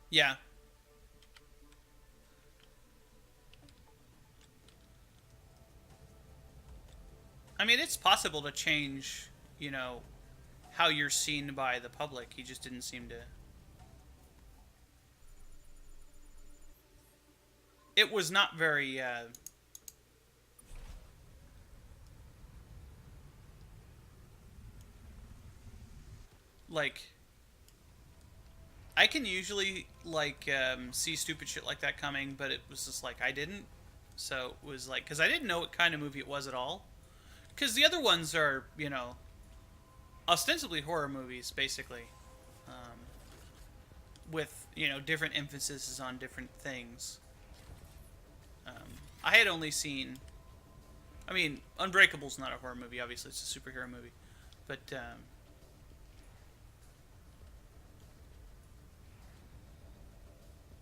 Yeah. I mean, it's possible to change, you know, how you're seen by the public. He just didn't seem to. It was not very, like, I can usually, like, see stupid shit like that coming, but it was just like, I didn't. So it was like, because I didn't know what kind of movie it was at all. Because the other ones are, ostensibly horror movies, basically, um, with different emphases on different things. I had only seen. I mean, Unbreakable's not a horror movie. Obviously, it's a superhero movie, but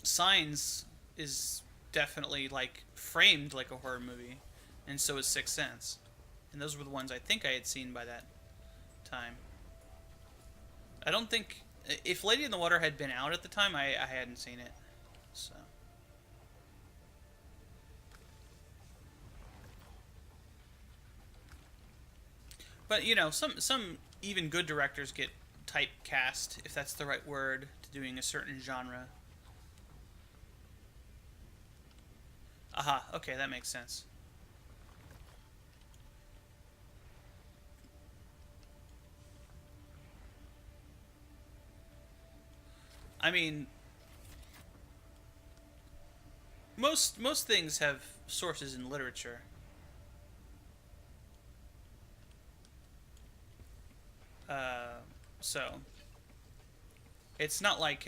Signs is definitely like framed like a horror movie, and so is Sixth Sense, and those were the ones I think I had seen by that time. I don't think if Lady in the Water had been out at the time, I hadn't seen it. So, but some even good directors get typecast, if that's the right word, to doing a certain genre. Aha, okay, that makes sense. I mean, most things have sources in literature. Uh, so it's not like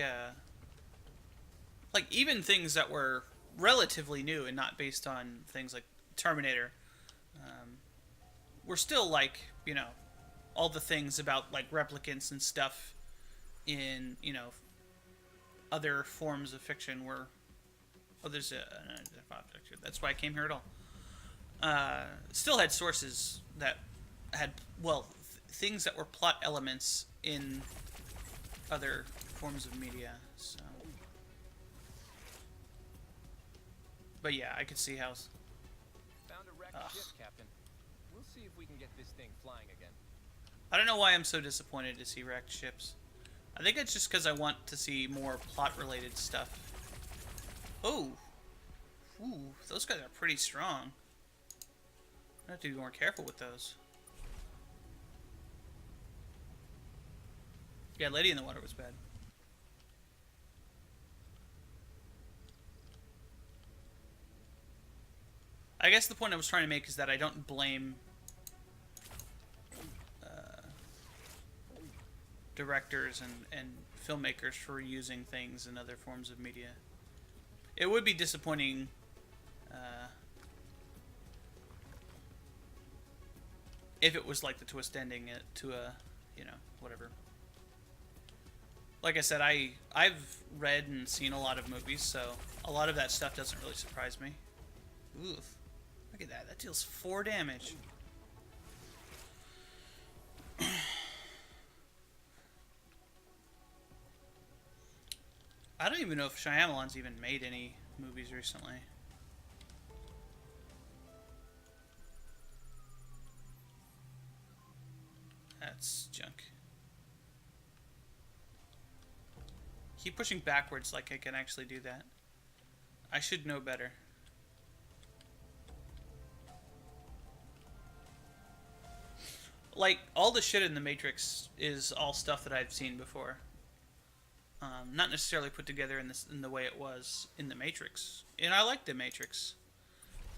even things that were relatively new and not based on things like Terminator. Um, we're still like all the things about like replicants and stuff in other forms of fiction were. Oh, there's an object here. That's why I came here at all. Still had sources that had things that were plot elements in other forms of media. So, but yeah, I could see how. Found a wrecked Ugh. ship, Captain. We'll see if we can get this thing flying again. I don't know why I'm so disappointed to see wrecked ships. I think it's just because I want to see more plot-related stuff. Oh, ooh, those guys are pretty strong. I have to be more careful with those. Yeah, Lady in the Water was bad. I guess the point I was trying to make is that I don't blame directors and filmmakers for using things in other forms of media. It would be disappointing uh, if it was like the twist ending it to a, whatever. Like I said, I've read and seen a lot of movies, so a lot of that stuff doesn't really surprise me. Oof. Look at that. That deals 4 damage. I don't even know if Shyamalan's even made any movies recently. That's junk. Keep pushing backwards like I can actually do that. I should know better. Like, all the shit in The Matrix is all stuff that I've seen before. Not necessarily put together in the way it was in The Matrix. And I like The Matrix.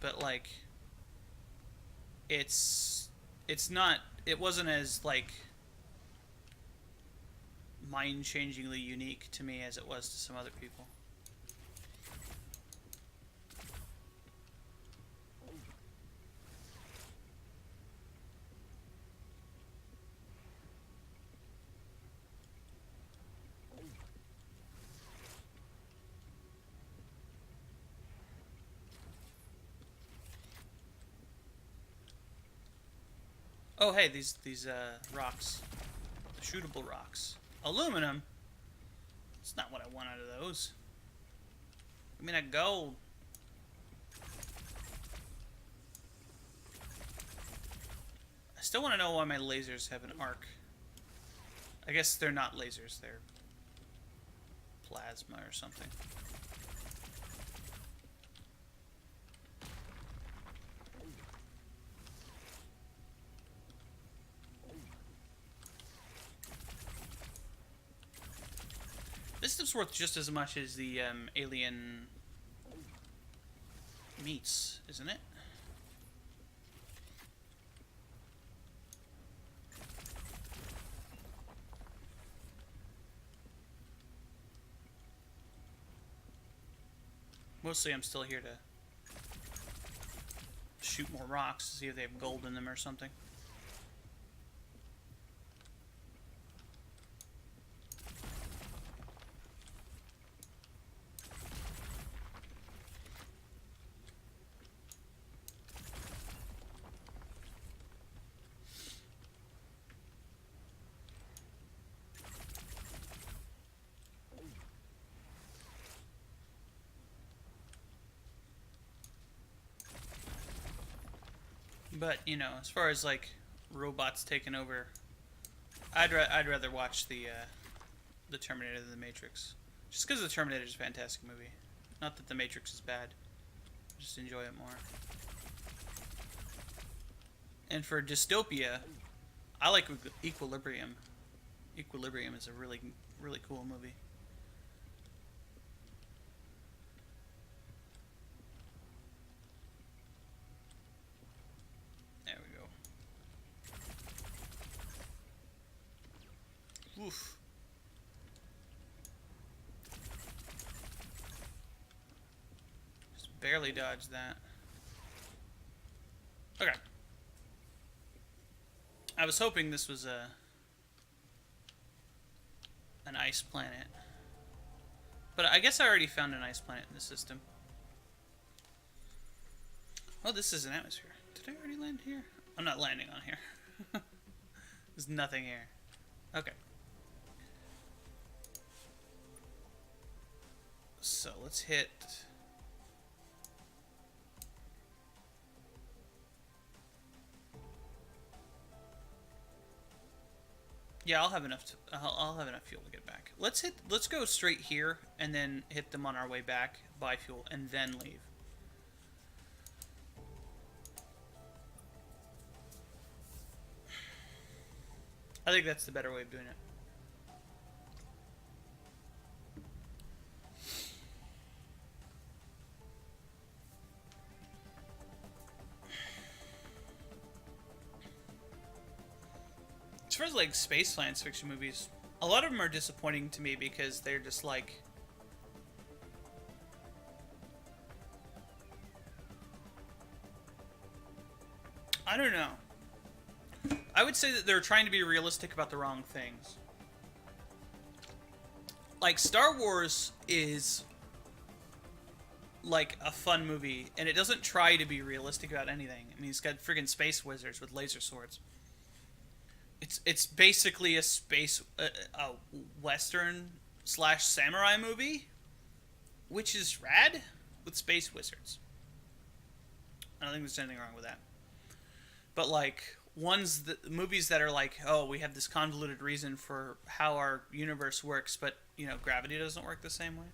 But, like, it's not it wasn't as like mind-changingly unique to me as it was to some other people. Oh, hey, these rocks, the shootable rocks, aluminum. It's not what I want out of those. I mean, that gold. I still want to know why my lasers have an arc. I guess they're not lasers, they're plasma or something. This stuff's worth just as much as the alien meats, isn't it? Mostly I'm still here to shoot more rocks to see if they have gold in them or something. But, you know, as far as, like, robots taking over, I'd rather watch the Terminator than the Matrix. Just because the Terminator is a fantastic movie. Not that the Matrix is bad. I just enjoy it more. And for dystopia, I like Equilibrium. Equilibrium is a really, really cool movie. Oof. Just barely dodged that. Okay. I was hoping this was an ice planet. But I guess I already found an ice planet in the system. Oh, this is an atmosphere. Did I already land here? I'm not landing on here. There's nothing here. Okay. So let's hit... Yeah, I'll have enough I'll have enough fuel to get back. Let's go straight here and then hit them on our way back, buy fuel, and then leave. I think that's the better way of doing it. As far as like space science fiction movies, a lot of them are disappointing to me because they're just like... I don't know. I would say that they're trying to be realistic about the wrong things. Like, Star Wars is like a fun movie, and it doesn't try to be realistic about anything. I mean, it's got friggin' space wizards with laser swords. It's basically a space a western / samurai movie, which is rad with space wizards. I don't think there's anything wrong with that. But like movies that are like, oh, we have this convoluted reason for how our universe works, but you know, gravity doesn't work the same way.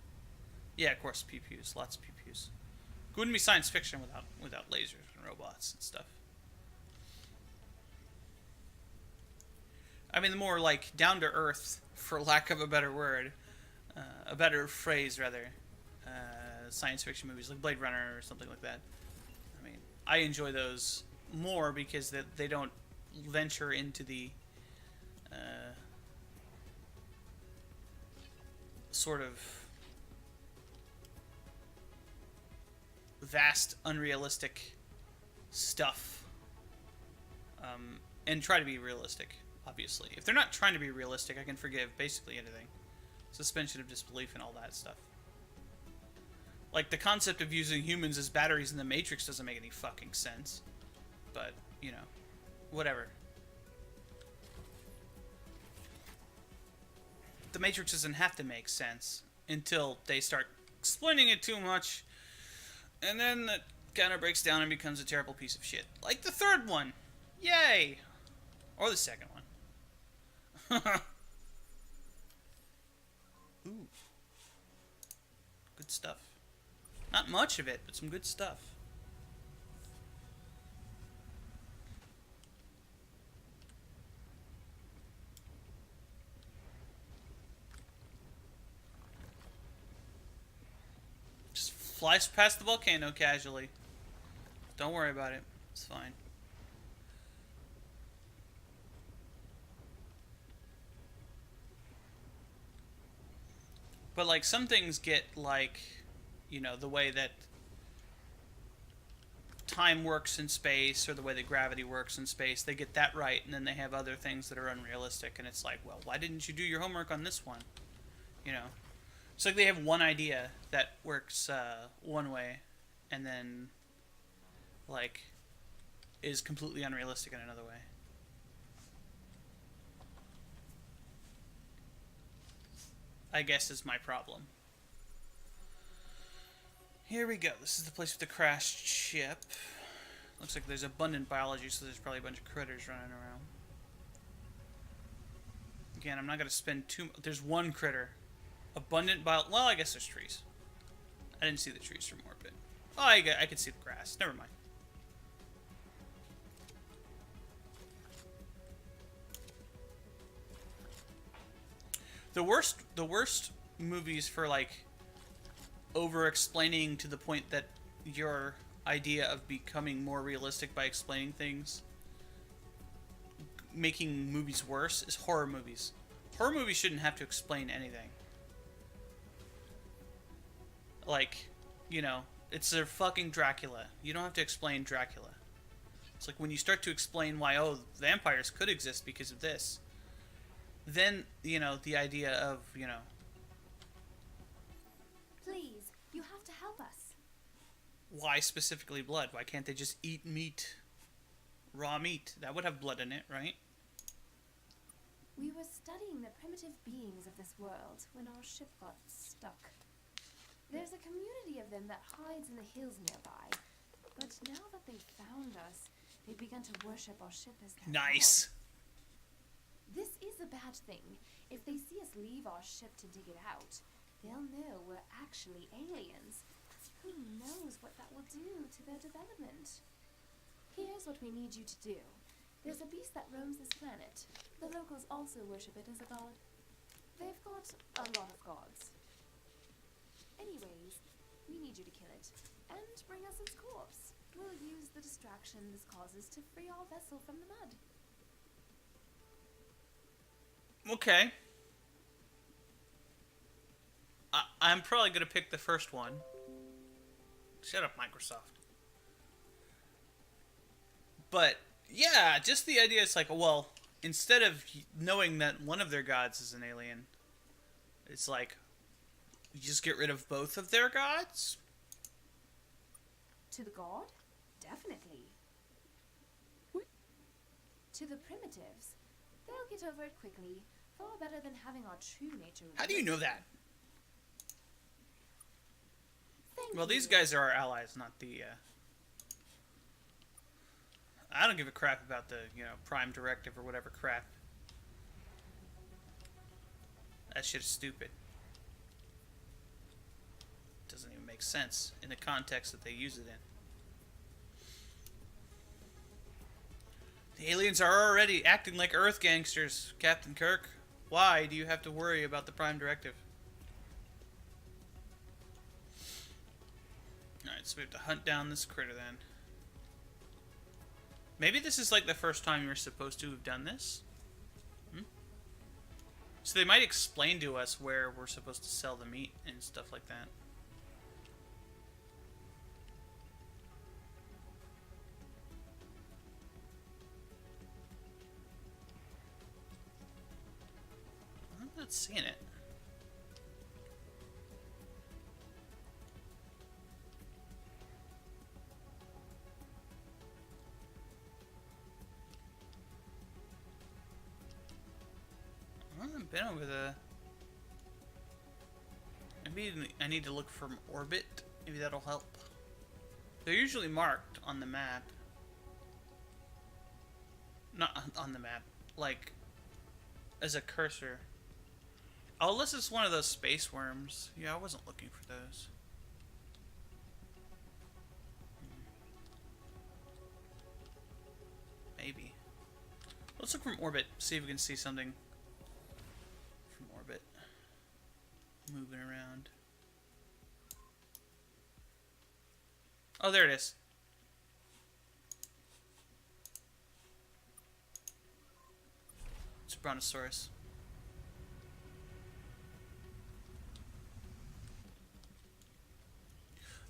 Yeah, of course, pew-pews, lots of pew-pews. It wouldn't be science fiction without lasers and robots and stuff. I mean, the more, like, down-to-earth, for lack of a better word, a better phrase, rather, science fiction movies, like Blade Runner or something like that. I mean, I enjoy those more because they don't venture into the sort of vast, unrealistic stuff, and try to be realistic. Obviously, if they're not trying to be realistic, I can forgive basically anything. Suspension of disbelief and all that stuff. Like, the concept of using humans as batteries in the Matrix doesn't make any fucking sense. But, you know, whatever. the Matrix doesn't have to make sense until they start explaining it too much, and then it kind of breaks down and becomes a terrible piece of shit. Like the third one. Yay! Or the second one. Ooh. Good stuff. Not much of it, but some good stuff. Just flies past the volcano casually. Don't worry about it. It's fine. But, like, some things get, like, you know, the way that time works in space or the way that gravity works in space, they get that right, and then they have other things that are unrealistic, and it's like, well, why didn't you do your homework on this one? You know? It's like they have one idea that works one way, and then, like, is completely unrealistic in another way. I guess is my problem. Here we go. This is the place with the crashed ship. Looks like there's abundant biology, so there's probably a bunch of critters running around. Again, I'm not going to spend too... There's one critter. Abundant bio... Well, I guess there's trees. I didn't see the trees from orbit. Oh, I could see the grass. Never mind. The worst movies for, like, over-explaining to the point that your idea of becoming more realistic by explaining things, making movies worse, is horror movies. Horror movies shouldn't have to explain anything. Like, you know, it's a fucking Dracula. You don't have to explain Dracula. It's like when you start to explain why, oh, vampires could exist because of this, then, you know, the idea of, you know... Please, you have to help us. Why specifically blood? Why can't they just eat meat? Raw meat. That would have blood in it, right? We were studying the primitive beings of this world when our ship got stuck. There's a community of them that hides in the hills nearby. But now that they've found us, they've begun to worship our ship as their Nice. god. This is a bad thing. If they see us leave our ship to dig it out, they'll know we're actually aliens. Who knows what that will do to their development? Here's what we need you to do. There's a beast that roams this planet. The locals also worship it as a god. They've got a lot of gods. Anyways, we need you to kill it and bring us its corpse. We'll use the distraction this causes to free our vessel from the mud. Okay. I'm probably going to pick the first one. Shut up, Microsoft. But, yeah, just the idea is like, well, instead of knowing that one of their gods is an alien, it's like, you just get rid of both of their gods? To the god? Definitely. To the primitives, they'll get over it quickly. Far better than having our true nature. How do you know that? Thank Well, you. these guys are our allies, not the, I don't give a crap about the, you know, Prime Directive or whatever crap. That shit is stupid. Doesn't even make sense in the context that they use it in. The aliens are already acting like Earth gangsters, Captain Kirk. Why do you have to worry about the Prime Directive? Alright, so we have to hunt down this critter then. Maybe this is like the first time you're supposed to have done this? So they might explain to us where we're supposed to sell the meat and stuff like that. I'm not seeing it. I haven't been over the Maybe I need to look from orbit. Maybe that'll help. They're usually marked on the map. Not on the map. Like, as a cursor. Oh, unless it's one of those space worms. Yeah, I wasn't looking for those. Maybe. Let's look from orbit. See if we can see something from orbit. Moving around. Oh, there it is. It's a brontosaurus.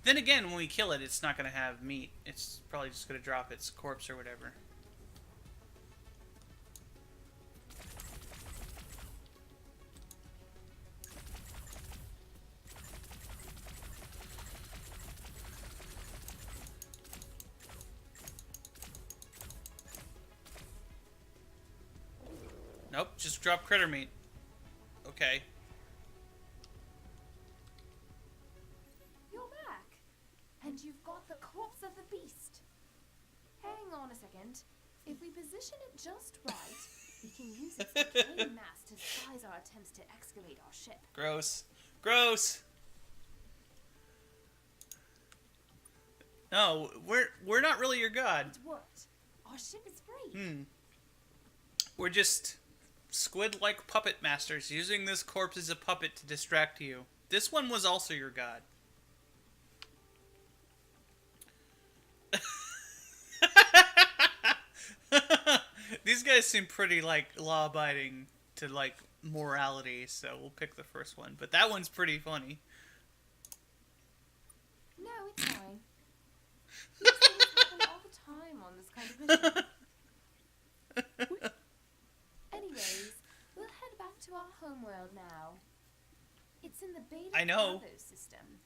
Then again, when we kill it, it's not going to have meat. It's probably just going to drop its corpse or whatever. Nope, just drop critter meat. Okay. You're back. And you've got the corpse of the beast. Hang on a second. If we position it just right, we can use its decaying mass to disguise our attempts to excavate our ship. Gross. Gross! No, we're not really your god. It worked. Our ship is free. We're just squid-like puppet masters using this corpse as a puppet to distract you. This one was also your god. These guys seem pretty, like, law-abiding to, like, morality, so we'll pick the first one. But that one's pretty funny. No, it's fine. These things happen all the time on this kind of mission. Anyways, we'll head back to our homeworld now. It's in the Beta I know. Bravo system.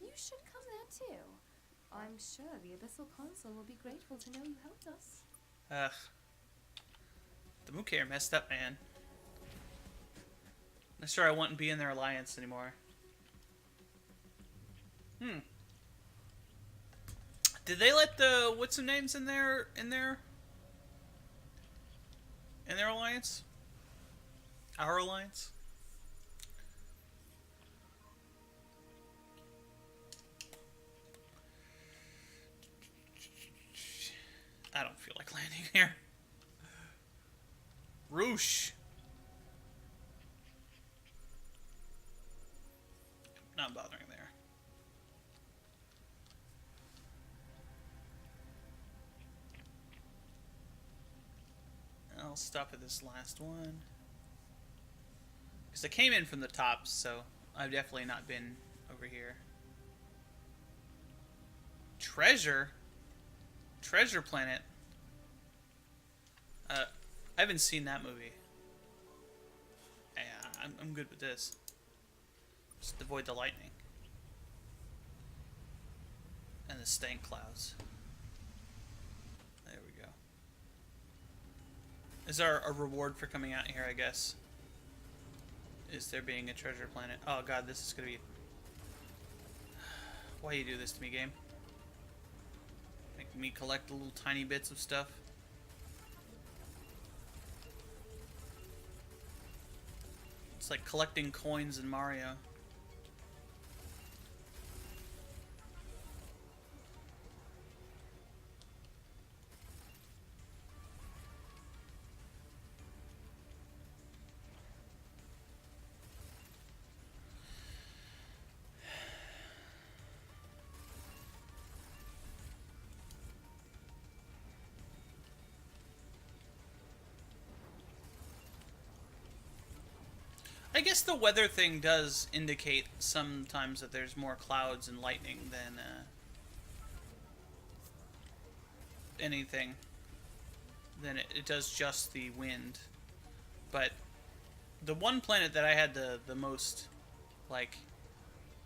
You should come there too. I'm sure the Abyssal Council will be grateful to know you helped us. Ugh. The Mukir messed up, man. I'm sure I wouldn't be in their alliance anymore. Did they let the what's the names in their alliance? Our alliance? I don't feel like landing here. Roosh. Not bothering there. I'll stop at this last one. Because I came in from the top, so I've definitely not been over here. Treasure? Treasure Planet? I haven't seen that movie. Yeah, I'm good with this. Just avoid the lightning. And the stank clouds. There we go. Is there a reward for coming out here, I guess? Is there being a treasure planet? Oh god, this is gonna be... Why you do this to me, game? Make me collect little tiny bits of stuff. It's like collecting coins in Mario. I guess the weather thing does indicate sometimes that there's more clouds and lightning than anything. Than it does just the wind. But the one planet that I had the most, like,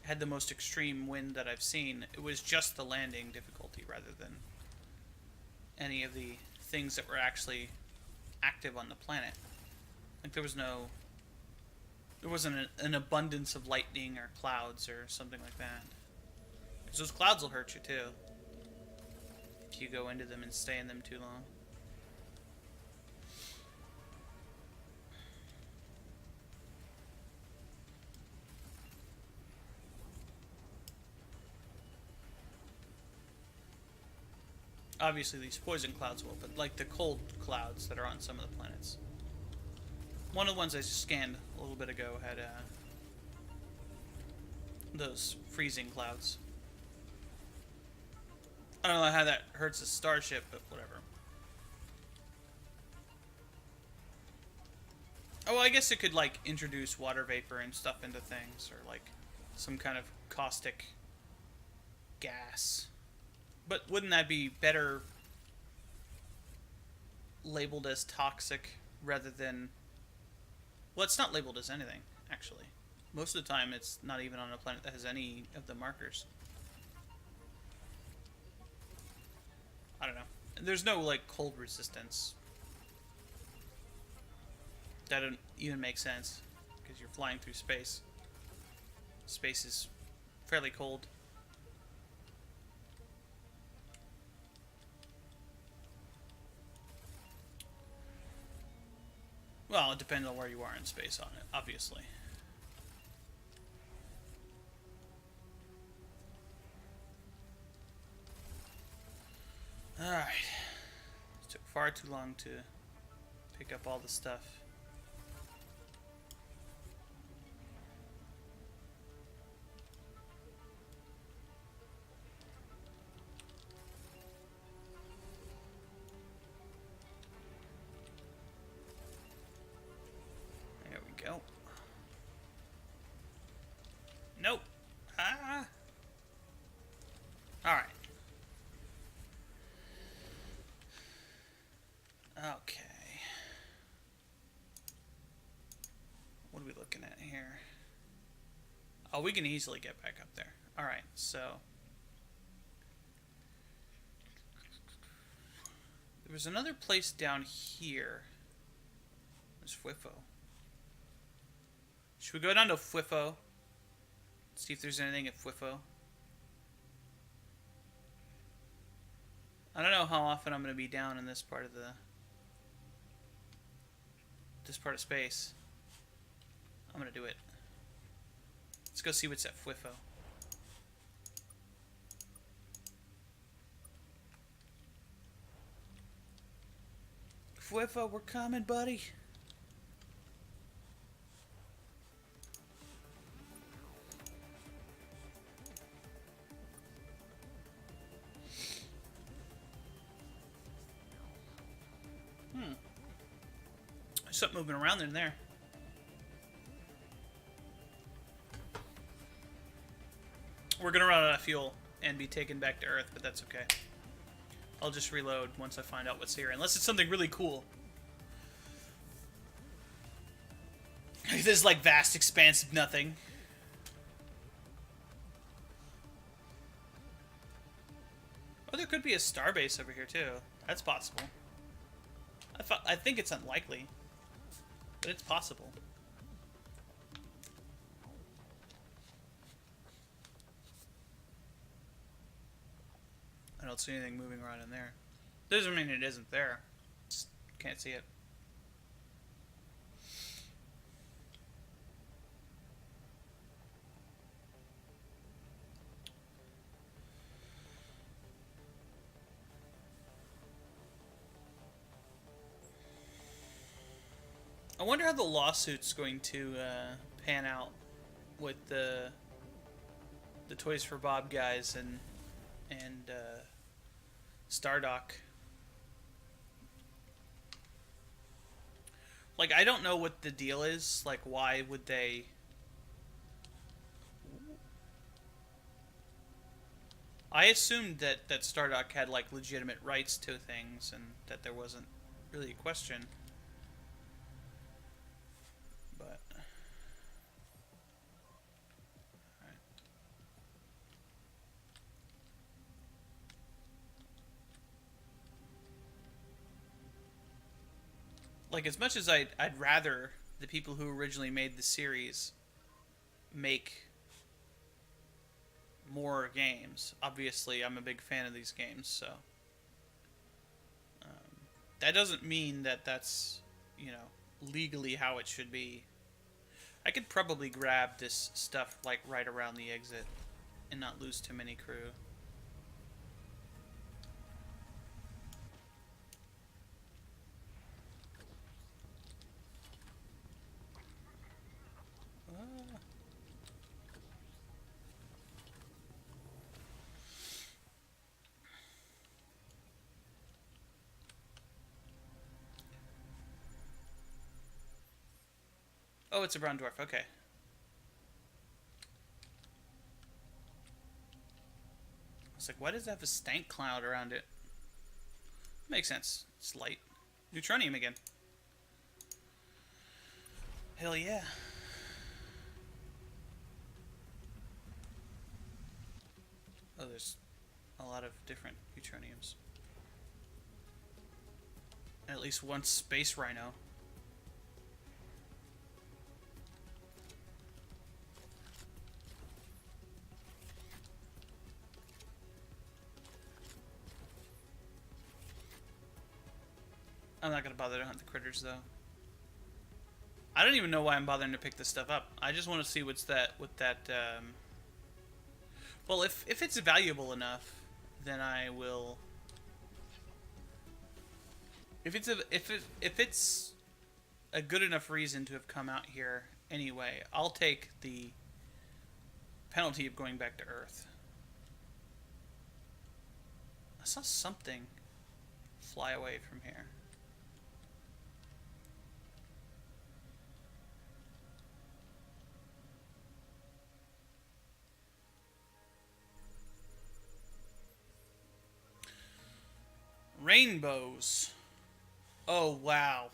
had the most extreme wind that I've seen, it was just the landing difficulty rather than any of the things that were actually active on the planet. Like, there was no there wasn't an abundance of lightning or clouds or something like that. Because those clouds will hurt you too. If you go into them and stay in them too long. Obviously these poison clouds will, but like the cold clouds that are on some of the planets. One of the ones I scanned a little bit ago had those freezing clouds. I don't know how that hurts a starship, but whatever. Oh, well, I guess it could, like, introduce water vapor and stuff into things, or, like, some kind of caustic gas. But wouldn't that be better labeled as toxic rather than... Well, it's not labeled as anything, actually. Most of the time, it's not even on a planet that has any of the markers. I don't know. There's no, like, cold resistance. That doesn't even make sense, because you're flying through space. Space is fairly cold. Well, it depends on where you are in space on it, obviously. Alright. It took far too long to pick up all the stuff. There we go. Nope. Ah. Alright. Okay. What are we looking at here? Oh, we can easily get back up there. Alright, so... There was another place down here. There's Fwifo. Should we go down to Fwifo? See if there's anything at Fwifo. I don't know how often I'm going to be down in this part of space. I'm going to do it. Let's go see what's at Fwifo. Fwifo, we're coming, buddy. There's something moving around in there. We're gonna run out of fuel and be taken back to Earth, but that's okay. I'll just reload once I find out what's here, unless it's something really cool. This like vast expanse of nothing. Oh, there could be a starbase over here too. That's possible. I think it's unlikely, but it's possible. I don't see anything moving around in there. Doesn't mean it isn't there. Just can't see it. I wonder how the lawsuit's going to pan out with the Toys for Bob guys and Stardock. Like, I don't know what the deal is. Like, why would they... I assumed that Stardock had, like, legitimate rights to things and that there wasn't really a question. But... Alright. Like, as much as I'd rather the people who originally made the series make more games. Obviously, I'm a big fan of these games, so that doesn't mean that that's, you know, legally how it should be. I could probably grab this stuff like right around the exit and not lose too many crew. Oh, it's a brown dwarf. Okay. I was like, why does it have a stank cloud around it? Makes sense. It's light. Neutronium again. Hell yeah. Oh, there's a lot of different neutroniums. And at least one space rhino. I'm not gonna bother to hunt the critters though. I don't even know why I'm bothering to pick this stuff up. I just want to see what's that with that. Well, if it's valuable enough, then I will. If it's a good enough reason to have come out here anyway, I'll take the penalty of going back to Earth. I saw something fly away from here. Rainbows. Oh, wow.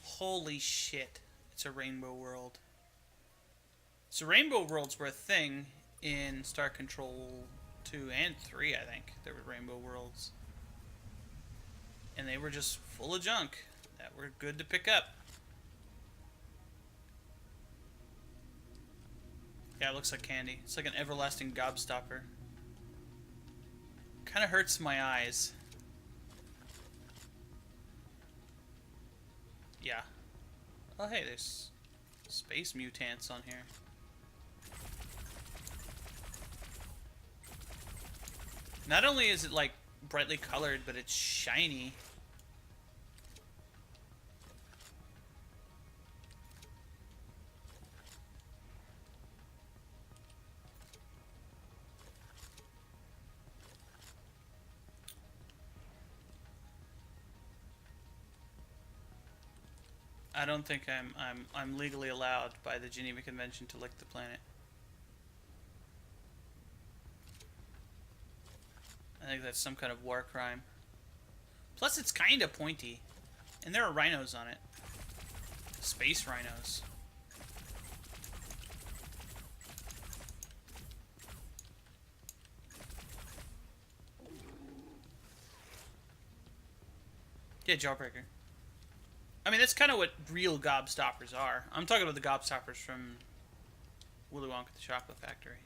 Holy shit. It's a rainbow world. So rainbow worlds were a thing in Star Control 2 and 3, I think. There were rainbow worlds. And they were just full of junk that were good to pick up. Yeah, it looks like candy. It's like an everlasting gobstopper. Kind of hurts my eyes. Yeah. Oh, hey, there's space mutants on here. Not only is it, like, brightly colored, but it's shiny. I don't think I'm legally allowed by the Geneva Convention to lick the planet. I think that's some kind of war crime. Plus, it's kind of pointy, and there are rhinos on it. Space rhinos. Yeah, Jawbreaker. I mean, that's kind of what real gobstoppers are. I'm talking about the gobstoppers from Willy Wonka the Chocolate Factory.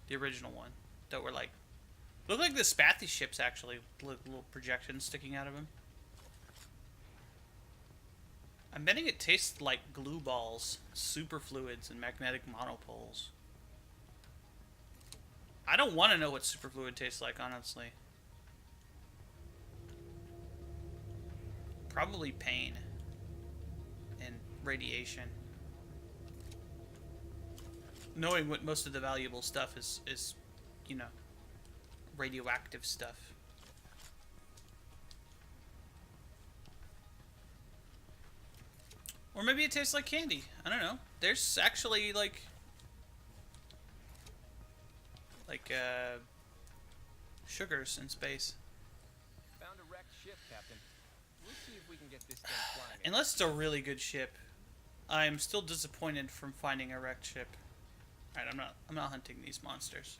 The original one. That were like... Look like the Spathy ships, actually. Little projections sticking out of them. I'm betting it tastes like glue balls, superfluids, and magnetic monopoles. I don't want to know what superfluid tastes like, honestly. Probably pain and radiation. Knowing what most of the valuable stuff is, you know, radioactive stuff. Or maybe it tastes like candy. I don't know. There's actually like sugars in space. Found a wrecked ship, Captain. We'll see if we can get this thing flying again. Unless it's a really good ship. I'm still disappointed from finding a wrecked ship. Alright, I'm not hunting these monsters.